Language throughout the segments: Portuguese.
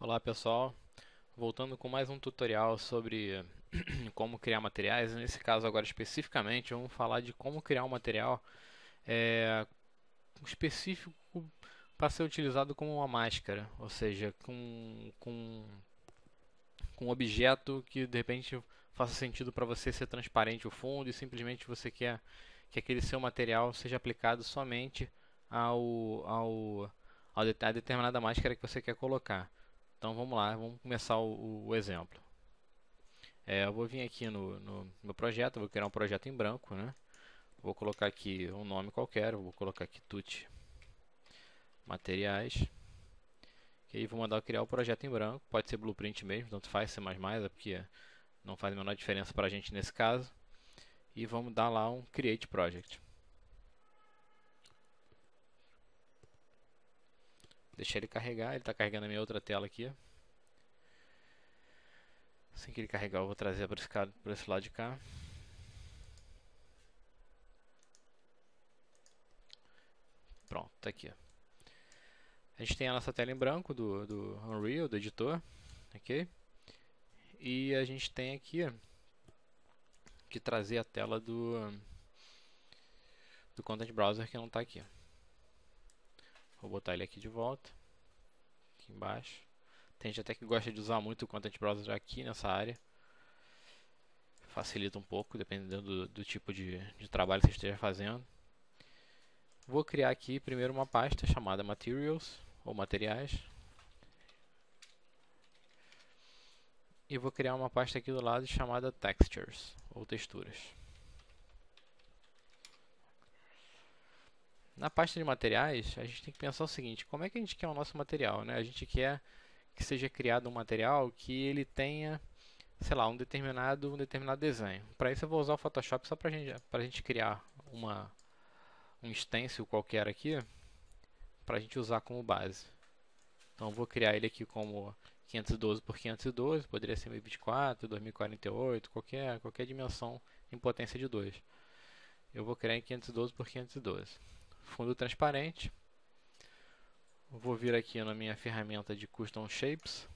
Olá pessoal, voltando com mais um tutorial sobre como criar materiais. Nesse caso agora especificamente vamos falar de como criar um material específico para ser utilizado como uma máscara, ou seja, com um objeto que de repente faça sentido para você ser transparente o fundo e simplesmente você quer que aquele seu material seja aplicado somente a determinada máscara que você quer colocar. Então vamos lá, vamos começar o exemplo. Eu vou vir aqui no meu projeto, vou criar um projeto em branco, né? Vou colocar aqui um nome qualquer, vou colocar aqui Tut Materiais. E aí vou mandar criar o projeto em branco, pode ser Blueprint mesmo, tanto faz, C++, é porque não faz a menor diferença para a gente nesse caso. E vamos dar lá um Create Project. Deixar ele carregar, ele está carregando a minha outra tela aqui. Assim que ele carregar eu vou trazer para esse lado de cá. Pronto, tá aqui. A gente tem a nossa tela em branco do Unreal, do editor, ok? E a gente tem aqui que trazer a tela do Content Browser que não está aqui. Vou botar ele aqui de volta, aqui embaixo. Tem gente até que gosta de usar muito o Content Browser aqui nessa área. Facilita um pouco, dependendo do tipo de trabalho que você esteja fazendo. Vou criar aqui primeiro uma pasta chamada Materials, ou Materiais. E vou criar uma pasta aqui do lado chamada Textures, ou Texturas. Na pasta de materiais, a gente tem que pensar o seguinte: como é que a gente quer o nosso material, né? A gente quer que seja criado um material que ele tenha, sei lá, um determinado desenho. Para isso eu vou usar o Photoshop só para a gente criar um stencil qualquer aqui, para a gente usar como base. Então eu vou criar ele aqui como 512 por 512, poderia ser 1024, 2048, qualquer dimensão em potência de 2. Eu vou criar em 512 por 512. Fundo transparente. Vou vir aqui na minha ferramenta de Custom Shapes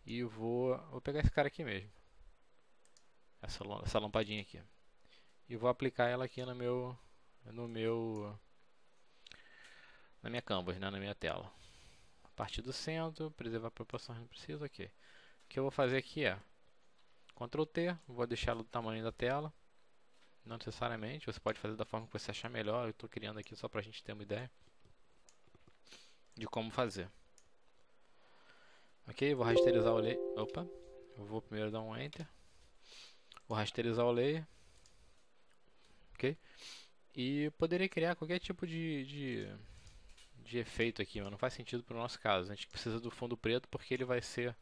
e vou pegar esse cara aqui mesmo, essa lampadinha aqui, e vou aplicar ela aqui na minha canvas, né, na minha tela. A partir do centro, preservar proporções não precisa, ok. O que eu vou fazer aqui é Ctrl T, vou deixá-lo do tamanho da tela. Não necessariamente, você pode fazer da forma que você achar melhor. Eu estou criando aqui só para a gente ter uma ideia de como fazer. Ok, vou rasterizar o layer. Opa, eu vou primeiro dar um Enter. Vou rasterizar o layer. Ok, e poderia criar qualquer tipo de efeito aqui, mas não faz sentido para o nosso caso. A gente precisa do fundo preto porque ele vai ser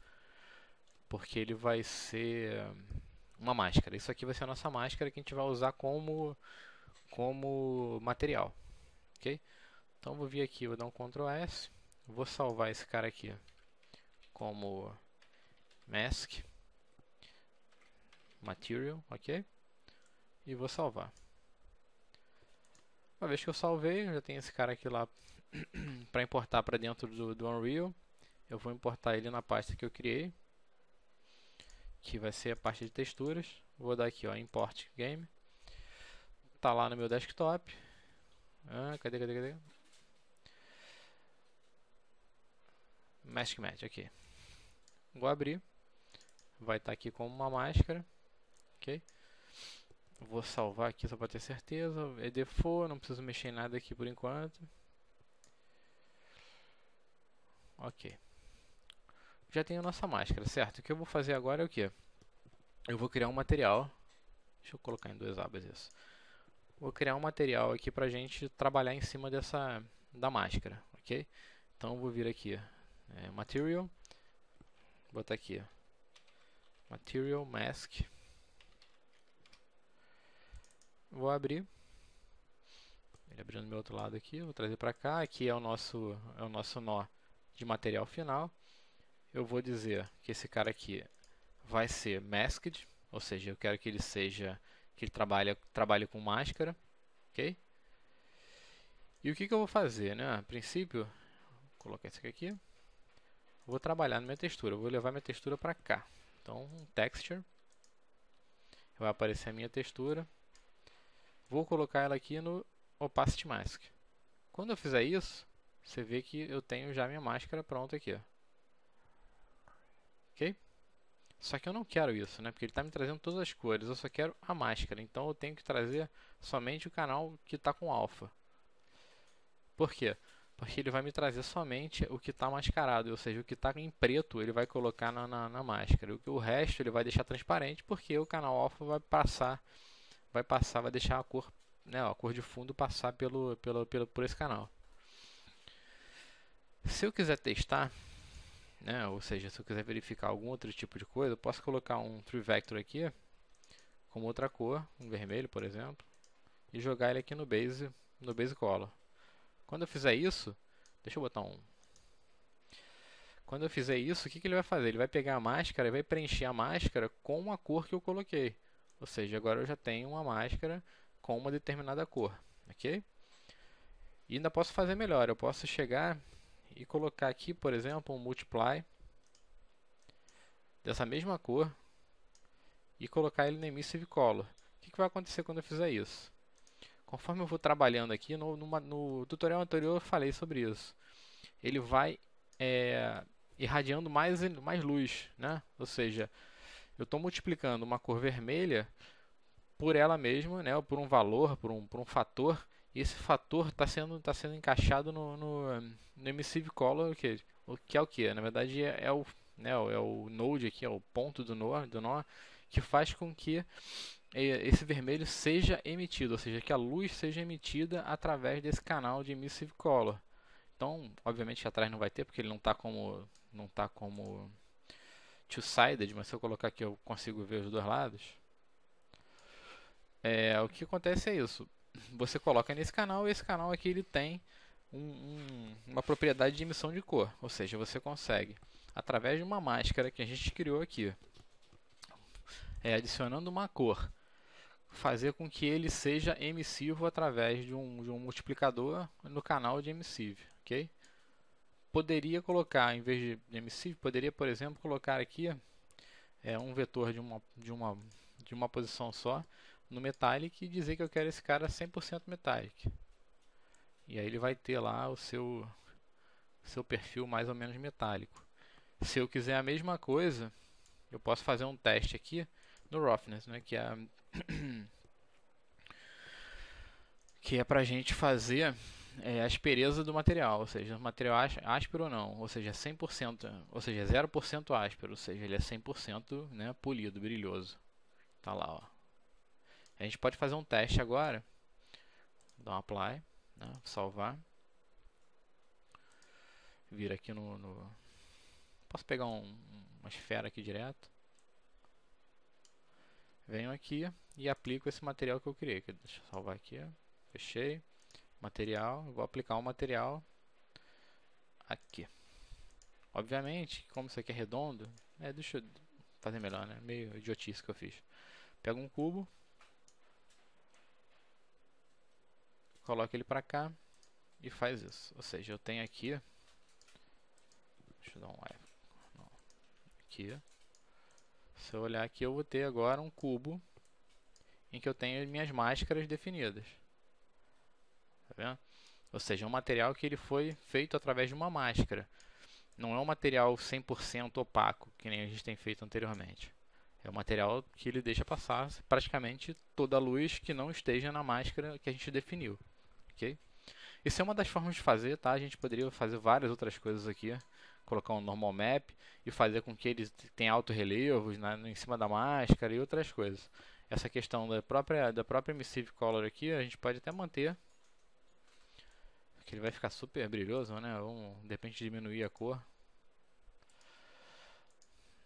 uma máscara. Isso aqui vai ser a nossa máscara que a gente vai usar como material, ok? Então vou vir aqui, vou dar um Ctrl S, vou salvar esse cara aqui como Mask Material, ok? E vou salvar. Uma vez que eu salvei, eu já tenho esse cara aqui lá para importar para dentro do Unreal. Eu vou importar ele na pasta que eu criei, que vai ser a pasta de texturas. Vou dar aqui, ó, Import Game. Tá lá no meu desktop. Cadê? Mask Match aqui. Vou abrir. Vai estar aqui como uma máscara, ok? Vou salvar aqui só para ter certeza. É default, não preciso mexer em nada aqui por enquanto. Ok. Já tenho a nossa máscara, certo? O que eu vou fazer agora é o que? Eu vou criar um material. Deixa eu colocar em duas abas isso. Vou criar um material aqui pra gente trabalhar em cima da máscara, ok? Então eu vou vir aqui, Material, vou botar aqui, Material Mask. Vou abrir. Ele abrindo do meu outro lado aqui, vou trazer para cá. Aqui é o nosso nó de material final. Eu vou dizer que esse cara aqui vai ser masked, ou seja, eu quero que ele trabalhe com máscara, ok? E o que eu vou fazer, né? A princípio, vou colocar esse aqui. vou trabalhar na minha textura, vou levar minha textura para cá. Então, texture, vai aparecer a minha textura. Vou colocar ela aqui no opacity mask. Quando eu fizer isso, você vê que eu tenho já minha máscara pronta aqui, ó. Ok? Só que eu não quero isso, né? Porque ele está me trazendo todas as cores. Eu só quero a máscara. Então eu tenho que trazer somente o canal que está com alfa. Por quê? Porque ele vai me trazer somente o que está mascarado. Ou seja, o que está em preto ele vai colocar na máscara. O resto ele vai deixar transparente porque o canal alfa vai deixar a cor, né, a cor de fundo passar por esse canal. Se eu quiser testar, né, ou seja, se eu quiser verificar algum outro tipo de coisa, eu posso colocar um tree vector aqui com outra cor, um vermelho, por exemplo, e jogar ele aqui no base color. Quando eu fizer isso, deixa eu botar um. Quando eu fizer isso, o que ele vai fazer? Ele vai pegar a máscara e vai preencher a máscara com a cor que eu coloquei. Ou seja, agora eu já tenho uma máscara com uma determinada cor, ok? E ainda posso fazer melhor, eu posso chegar e colocar aqui, por exemplo, um multiply dessa mesma cor e colocar ele no emissive color. O que vai acontecer quando eu fizer isso? Conforme eu vou trabalhando aqui, no tutorial anterior eu falei sobre isso. Ele vai irradiando mais luz, né? Ou seja, eu estou multiplicando uma cor vermelha por ela mesma, né? Ou por um valor, por um fator. E esse fator está sendo encaixado no emissive color, que é o que? Na verdade é o node aqui, é o ponto do nó, que faz com que esse vermelho seja emitido, ou seja, que a luz seja emitida através desse canal de emissive color. Então, obviamente atrás não vai ter, porque ele não está como two-sided, mas se eu colocar aqui eu consigo ver os dois lados. O que acontece é isso. Você coloca nesse canal e esse canal aqui ele tem uma propriedade de emissão de cor, ou seja, você consegue através de uma máscara que a gente criou aqui, adicionando uma cor, fazer com que ele seja emissivo através de um multiplicador no canal de emissive, ok? Poderia colocar, em vez de emissive, poderia, por exemplo, colocar aqui um vetor de uma posição só no metallic e dizer que eu quero esse cara 100% metallic. E aí ele vai ter lá o seu perfil mais ou menos metálico. Se eu quiser a mesma coisa, eu posso fazer um teste aqui no roughness, né, que é para a gente fazer a aspereza do material, ou seja, o material áspero ou não, ou seja, 100%, ou seja, 0% áspero, ou seja, ele é 100%, né, polido, brilhoso. Tá lá, ó. A gente pode fazer um teste agora. Dar um apply, né, salvar. Vir aqui posso pegar uma esfera aqui direto. Venho aqui e aplico esse material que eu criei. Deixa eu salvar aqui. Fechei. Material. Vou aplicar um material aqui. Obviamente, como isso aqui é redondo, deixa eu fazer melhor, né? Meio idiotice que eu fiz. Pego um cubo. Coloco ele para cá e faz isso. Ou seja, eu tenho aqui. Deixa eu dar um F. Aqui. Se eu olhar aqui, eu vou ter agora um cubo em que eu tenho minhas máscaras definidas. Tá vendo? Ou seja, é um material que ele foi feito através de uma máscara. Não é um material 100% opaco, que nem a gente tem feito anteriormente. É um material que ele deixa passar praticamente toda a luz que não esteja na máscara que a gente definiu. Ok? Isso é uma das formas de fazer, tá? A gente poderia fazer várias outras coisas aqui. Colocar um normal map e fazer com que ele tenha autorrelevos, né, em cima da máscara e outras coisas. Essa questão da própria emissive color aqui, a gente pode até manter. Porque ele vai ficar super brilhoso, né? Vamos, de repente, diminuir a cor.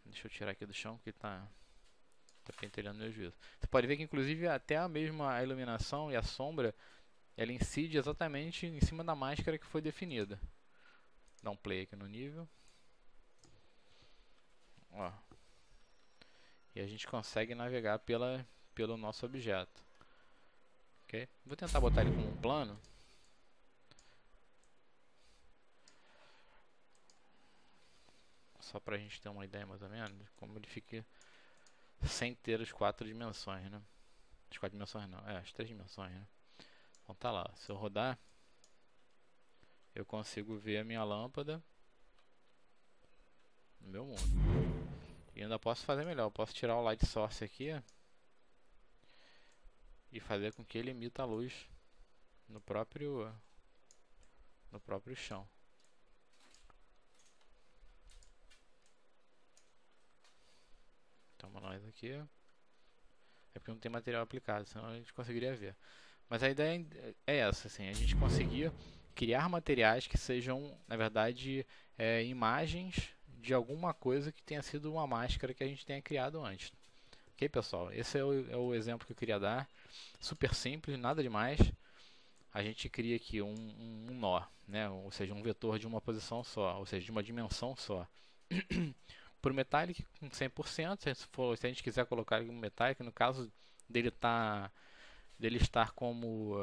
Deixa eu tirar aqui do chão, que tá pentelhando meu juízo. Você pode ver que, inclusive, até a mesma iluminação e a sombra, ela incide exatamente em cima da máscara que foi definida. Dá um play aqui no nível. Ó. E a gente consegue navegar pelo nosso objeto. Ok? Vou tentar botar ele como um plano. só pra gente ter uma ideia mais ou menos, como ele fica sem ter as 4 dimensões, né? As 4 dimensões não, as 3 dimensões, né? Então tá lá, se eu rodar, eu consigo ver a minha lâmpada no meu mundo. E ainda posso fazer melhor, eu posso tirar o light source aqui e fazer com que ele emita a luz no próprio chão. Então nós aqui é porque não tem material aplicado, senão a gente conseguiria ver. Mas a ideia é essa, assim, a gente conseguir criar materiais que sejam, na verdade, imagens de alguma coisa que tenha sido uma máscara que a gente tenha criado antes. Ok, pessoal? Esse é o exemplo que eu queria dar. Super simples, nada demais. A gente cria aqui um nó, né? Ou seja, um vetor de uma posição só, ou seja, de uma dimensão só. Por Metallic com 100%, se a gente quiser colocar um Metallic, no caso dele estar como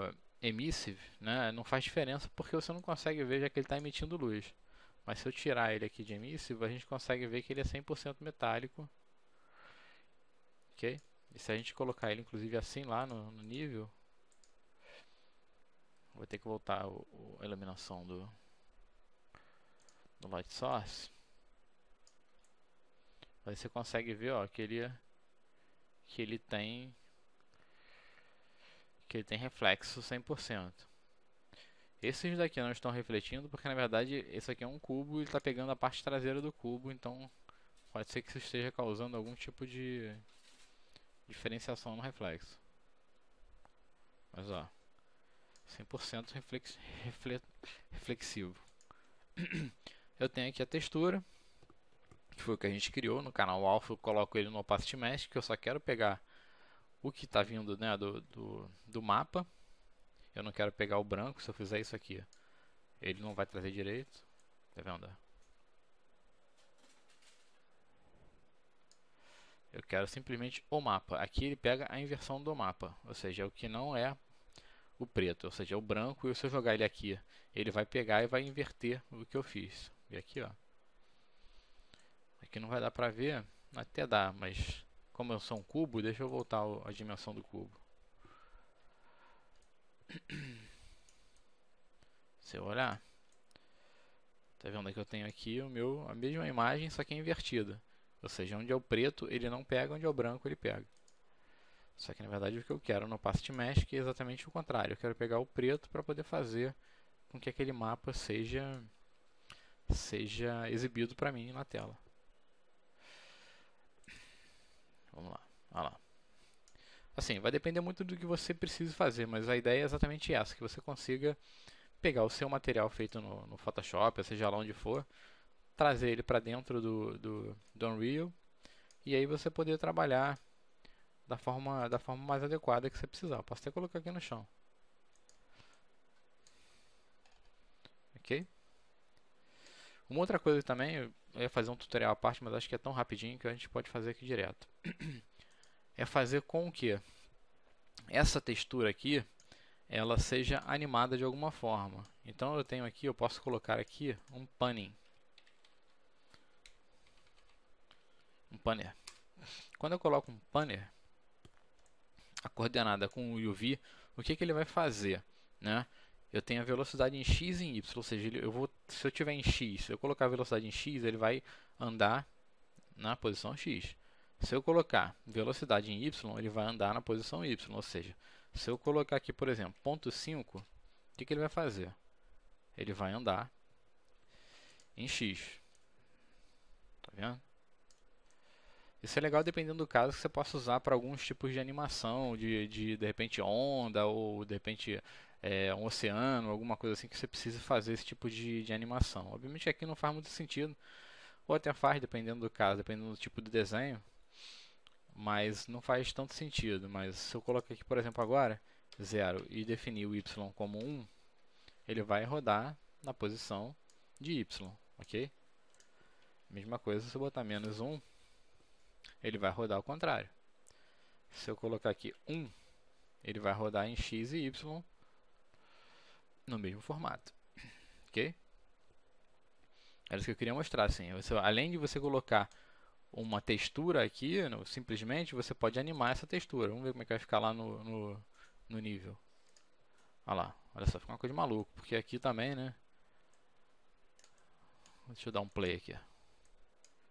emissive, né, não faz diferença porque você não consegue ver já que ele está emitindo luz. Mas se eu tirar ele aqui de emissive, a gente consegue ver que ele é 100% metálico. Ok? E se a gente colocar ele inclusive assim lá no nível, vou ter que voltar a iluminação do light source. Aí você consegue ver, ó, que ele tem reflexo 100%. Esses daqui não estão refletindo porque na verdade esse aqui é um cubo e ele está pegando a parte traseira do cubo, então pode ser que isso esteja causando algum tipo de diferenciação no reflexo. Mas ó, 100% reflexivo. Eu tenho aqui a textura, que foi o que a gente criou no canal Alpha. Eu coloco ele no Opacity Mask, que eu só quero pegar o que está vindo, né, do mapa. Eu não quero pegar o branco. Se eu fizer isso aqui, ele não vai trazer direito. Tá vendo? Eu quero simplesmente o mapa. Aqui ele pega a inversão do mapa, ou seja, o que não é o preto, ou seja, é o branco. E se eu jogar ele aqui, ele vai pegar e vai inverter o que eu fiz. E aqui, ó, aqui não vai dar pra ver, até dá, mas como eu sou um cubo, deixa eu voltar a dimensão do cubo. Se eu olhar, tá vendo que eu tenho aqui a mesma imagem, só que é invertida. Ou seja, onde é o preto ele não pega, onde é o branco ele pega. Só que na verdade o que eu quero no Opacity Mask é exatamente o contrário. Eu quero pegar o preto para poder fazer com que aquele mapa seja exibido para mim na tela. Vamos lá, olha lá. Assim, vai depender muito do que você precise fazer, mas a ideia é exatamente essa, que você consiga pegar o seu material feito no Photoshop, ou seja lá onde for, trazer ele para dentro do Unreal e aí você poder trabalhar da forma mais adequada que você precisar. Posso até colocar aqui no chão. Ok? Uma outra coisa também, eu ia fazer um tutorial à parte, mas acho que é tão rapidinho que a gente pode fazer aqui direto. É fazer com que essa textura aqui ela seja animada de alguma forma. Então eu tenho aqui, eu posso colocar aqui um panning. Um panner. Quando eu coloco um panner, a coordenada com o UV, o que ele vai fazer, né? Eu tenho a velocidade em x e em y, ou seja, se eu tiver em x, se eu colocar a velocidade em x, ele vai andar na posição x. Se eu colocar velocidade em y, ele vai andar na posição y, ou seja, se eu colocar aqui, por exemplo, ponto 5, o que ele vai fazer? Ele vai andar em x. Tá vendo? Isso é legal dependendo do caso, que você possa usar para alguns tipos de animação, de repente onda, ou de repente um oceano, alguma coisa assim que você precisa fazer esse tipo de animação. Obviamente aqui não faz muito sentido, ou até faz dependendo do caso, dependendo do tipo de desenho, mas não faz tanto sentido. Mas se eu colocar aqui, por exemplo, agora 0 e definir o y como 1, ele vai rodar na posição de y, ok? Mesma coisa se eu botar menos 1, ele vai rodar ao contrário. Se eu colocar aqui 1, ele vai rodar em x e y no mesmo formato, ok? Era isso que eu queria mostrar, assim. Além de você colocar uma textura aqui, simplesmente você pode animar essa textura. Vamos ver como é que vai ficar lá no nível. Olha lá, olha só, fica uma coisa de maluco, porque aqui também, né? Deixa eu dar um play aqui.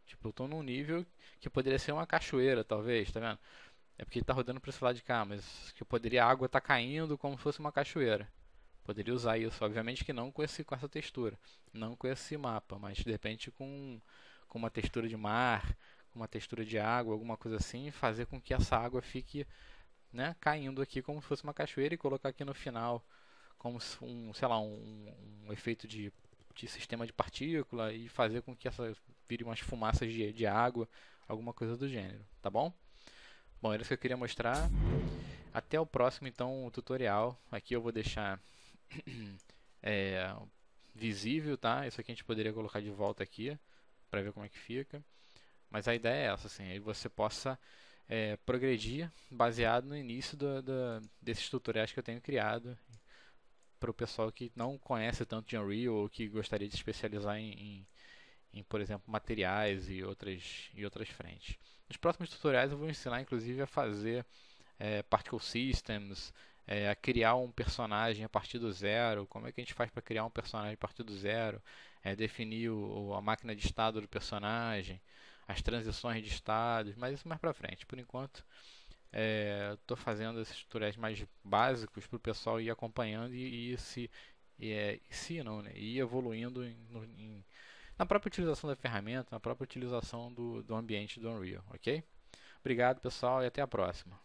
Tipo, eu tô num nível que poderia ser uma cachoeira, talvez, tá vendo? É porque ele tá rodando para esse lado de cá, mas que poderia a água tá caindo como se fosse uma cachoeira. Poderia usar isso, obviamente que não com essa textura, não com esse mapa, mas de repente com uma textura de mar, com uma textura de água, alguma coisa assim, fazer com que essa água fique, né, caindo aqui como se fosse uma cachoeira e colocar aqui no final como sei lá, um efeito de sistema de partícula e fazer com que essa vire umas fumaças de água, alguma coisa do gênero, tá bom? Bom, era isso que eu queria mostrar. Até o próximo, então, tutorial. Aqui eu vou deixar visível, tá? Isso aqui a gente poderia colocar de volta aqui para ver como é que fica. Mas a ideia é essa, assim, aí você possa progredir baseado no início desses tutoriais que eu tenho criado para o pessoal que não conhece tanto de Unreal ou que gostaria de se especializar por exemplo, materiais e outras frentes. Nos próximos tutoriais eu vou ensinar, inclusive, a fazer Particle Systems, a criar um personagem a partir do zero, como é que a gente faz para criar um personagem a partir do zero, definir a máquina de estado do personagem, as transições de estados, mas isso mais para frente. Por enquanto, estou fazendo esses tutoriais mais básicos para o pessoal ir acompanhando se não, né? E ir evoluindo na própria utilização da ferramenta, na própria utilização do ambiente do Unreal, ok? Obrigado, pessoal, e até a próxima.